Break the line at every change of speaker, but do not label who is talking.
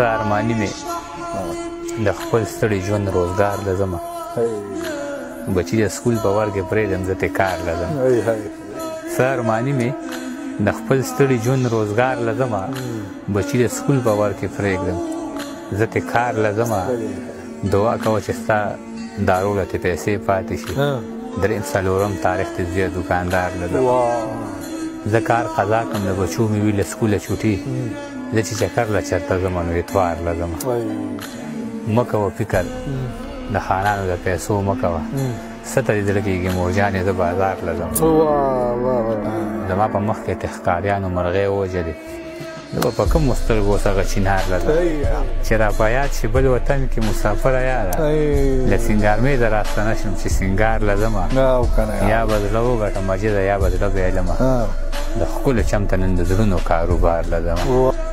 ارماني مې د خپل ستړي ژوند روزګار لزمه بچي د سکول په ور کې پرېږدم زه ترې کار لزم څه ارماني مې د خپل ستړي ژوند روزګار لزمه بچي د سکول په ور کې پرېږدم زه ترې کار لزمه دعا کوه چې ستا دارو له ترې پیسې پاتې شي درېیم څلورم تاریخ ته ځي دوکاندار لزم زه کار قضا کړم د بچو مې وي له سکوله چوټي زه چې چکر له چېرته ځم نو اتوار له ځمه مه کوه فکر د خانانو د پیسو مه کوه څه ته دې زړه کېږي مورجانې زه بازار له ځم زما په مخ کې تښکاریانو مرغۍ ووژلې زه به په کومو سترګو اوس هغه چینار له ځم چې را په یاد شي بل وطن کې مسافره یاره له سینګارمې زه راستنه شم چې سینګار له ځمه یا به زړه وګټم مجیده یا به زړه بېلمه د ښکلو چمته نن د زړونو کاروبار له ځمه